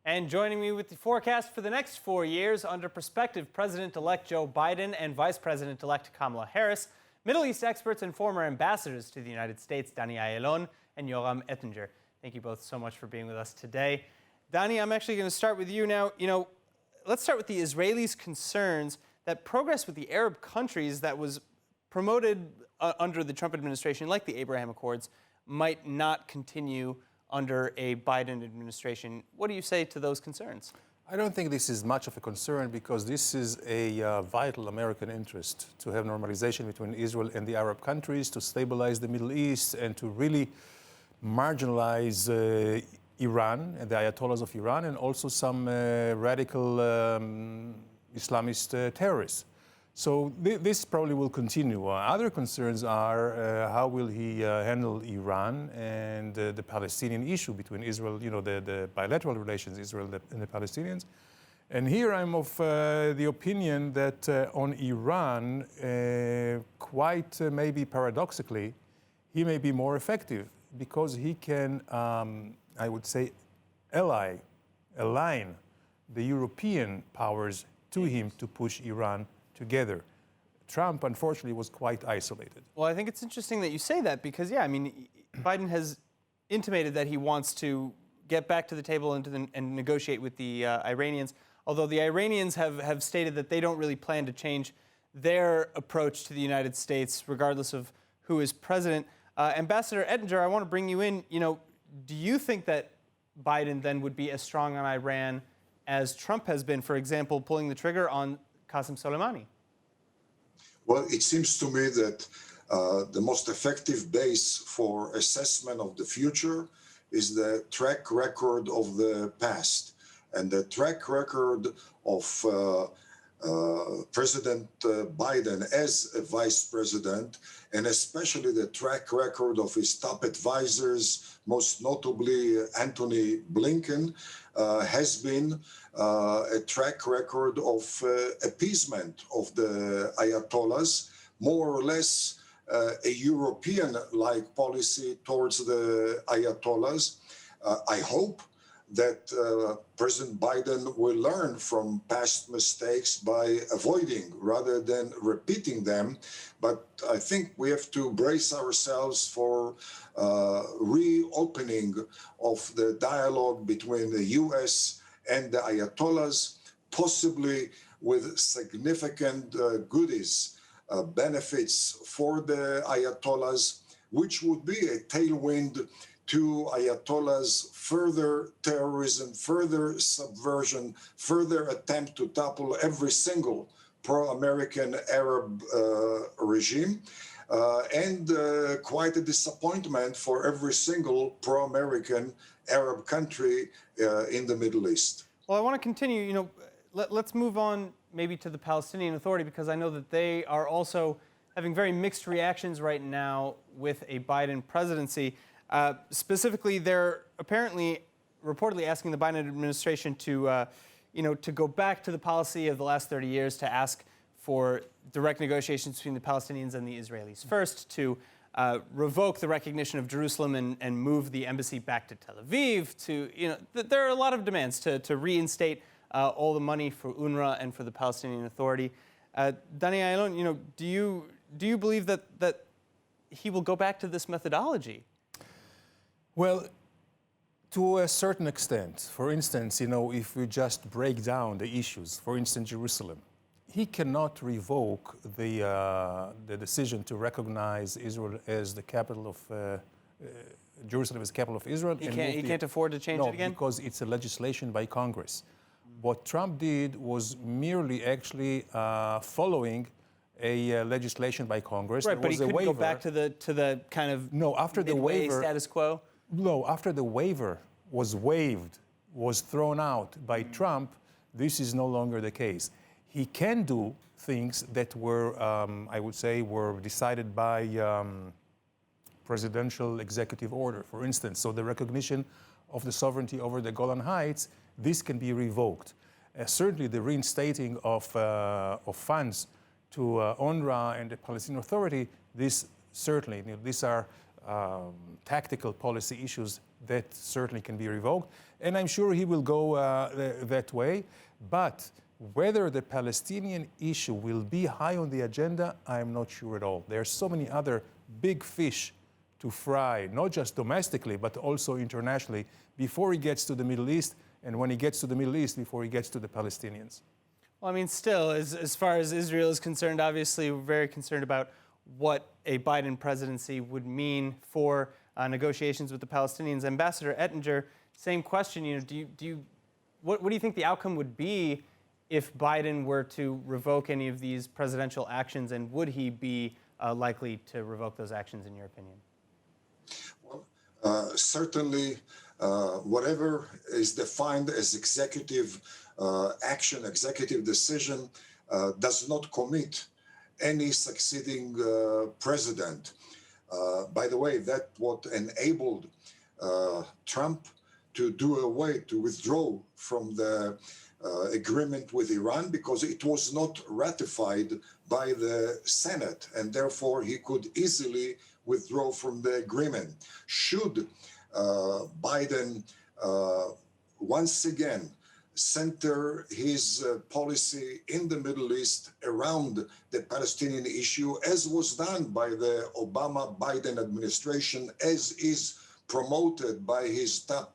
And joining me with the forecast for the next 4 years under prospective President-elect Joe Biden and Vice President-elect Kamala Harris, Middle East experts and former ambassadors to the United States, Dani Ayalon and Yoram Ettinger. Thank you both so much for being with us today. Dani, I'm actually going to start with you now. Let's start with the Israelis' concerns that progress with the Arab countries that was promoted under the Trump administration, like the Abraham Accords, might not continue under a Biden administration. What do you say to those concerns? I don't think this is much of a concern because this is a vital American interest to have normalization between Israel and the Arab countries, to stabilize the Middle East and to really marginalize Iran and the Ayatollahs of Iran and also some radical Islamist terrorists. So this probably will continue. Other concerns are how will he handle Iran and the Palestinian issue between Israel, the bilateral relations, Israel and the Palestinians. And here I'm of the opinion that on Iran, quite maybe paradoxically, he may be more effective because he can, I would say, align the European powers to him to push Iran together. Trump, unfortunately, was quite isolated. Well, I think it's interesting that you say that because, Biden has intimated that he wants to get back to the table and negotiate with the Iranians, although the Iranians have stated that they don't really plan to change their approach to the United States, regardless of who is president. Ambassador Ettinger, I want to bring you in. Do you think that Biden then would be as strong on Iran as Trump has been, for example, pulling the trigger on Qasem Soleimani? Well, it seems to me that the most effective base for assessment of the future is the track record of the past. And the track record of President Biden as a vice president, and especially the track record of his top advisors, most notably Antony Blinken, has been a track record of appeasement of the Ayatollahs, more or less a European-like policy towards the Ayatollahs. I hope that President Biden will learn from past mistakes by avoiding rather than repeating them. But I think we have to brace ourselves for reopening of the dialogue between the U.S. and the Ayatollahs, possibly with significant goodies, benefits for the Ayatollahs, which would be a tailwind to Ayatollahs' further terrorism, further subversion, further attempt to topple every single pro-American Arab regime, and quite a disappointment for every single pro-American Arab country in the Middle East. Well, I want to continue. Let's move on maybe to the Palestinian Authority, because I know that they are also having very mixed reactions right now with a Biden presidency. Specifically, they're reportedly asking the Biden administration to go back to the policy of the last 30 years to ask for direct negotiations between the Palestinians and the Israelis first, to revoke the recognition of Jerusalem and move the embassy back to Tel Aviv. There are a lot of demands to reinstate all the money for UNRWA and for the Palestinian Authority. Dani Ayalon, do you believe that he will go back to this methodology? Well, to a certain extent. For instance, if we just break down the issues, for instance, Jerusalem, he cannot revoke the decision to recognize Israel as the capital of Jerusalem as the capital of Israel. He can't afford to change it again? No, because it's a legislation by Congress. What Trump did was merely actually following a legislation by Congress. Right, but he couldn't go back to the kind of after the waiver status quo. No, after the waiver was waived, was thrown out by Trump, this is no longer the case. He can do things that were, I would say, were decided by presidential executive order, for instance. So the recognition of the sovereignty over the Golan Heights, this can be revoked. Certainly the reinstating of funds to UNRWA and the Palestinian Authority, this certainly, these are tactical policy issues that certainly can be revoked. And I'm sure he will go that way. But whether the Palestinian issue will be high on the agenda, I'm not sure at all. There are so many other big fish to fry, not just domestically, but also internationally, before he gets to the Middle East, and when he gets to the Middle East, before he gets to the Palestinians. Well, I mean, still, as far as Israel is concerned, obviously we're very concerned about what a Biden presidency would mean for negotiations with the Palestinians. Ambassador Ettinger, same question. What do you think the outcome would be if Biden were to revoke any of these presidential actions, and would he be likely to revoke those actions, in your opinion? Well, certainly, whatever is defined as executive action, executive decision, does not commit any succeeding president. By the way, that what enabled Trump to withdraw from the agreement with Iran, because it was not ratified by the Senate, and therefore he could easily withdraw from the agreement. Should Biden once again center his policy in the Middle East around the Palestinian issue, as was done by the Obama-Biden administration, as is promoted by his top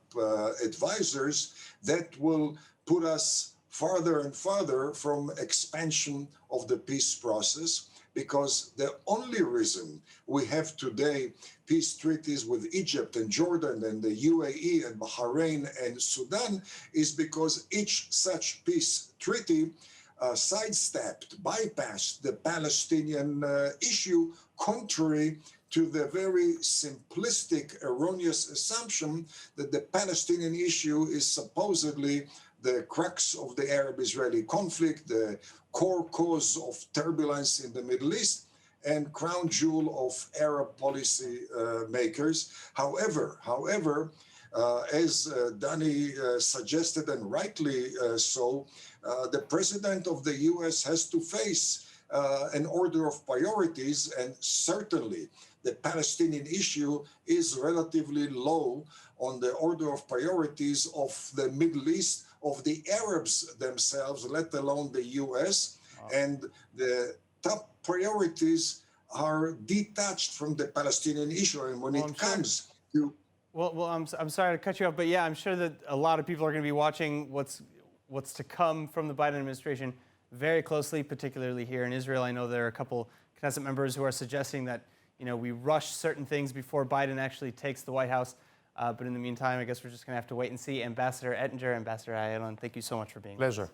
advisors, that will put us farther and farther from expansion of the peace process, because the only reason we have today peace treaties with Egypt and Jordan and the UAE and Bahrain and Sudan is because each such peace treaty sidestepped, bypassed the Palestinian issue, contrary to the very simplistic, erroneous assumption that the Palestinian issue is supposedly the crux of the Arab-Israeli conflict, the core cause of turbulence in the Middle East, and crown jewel of Arab policy makers. However, as Danny suggested, and rightly so, the president of the US has to face an order of priorities, and certainly the Palestinian issue is relatively low on the order of priorities of the Middle East, of the Arabs themselves, let alone the US. And the top priorities are detached from the Palestinian issue. And when it comes to... Well, I'm sorry to cut you off, but yeah, I'm sure that a lot of people are going to be watching what's to come from the Biden administration very closely, particularly here in Israel. I know there are a couple Knesset members who are suggesting that we rush certain things before Biden actually takes the White House. But in the meantime, I guess we're just going to have to wait and see. Ambassador Ettinger, Ambassador Ayalon, thank you so much for being with us. Pleasure.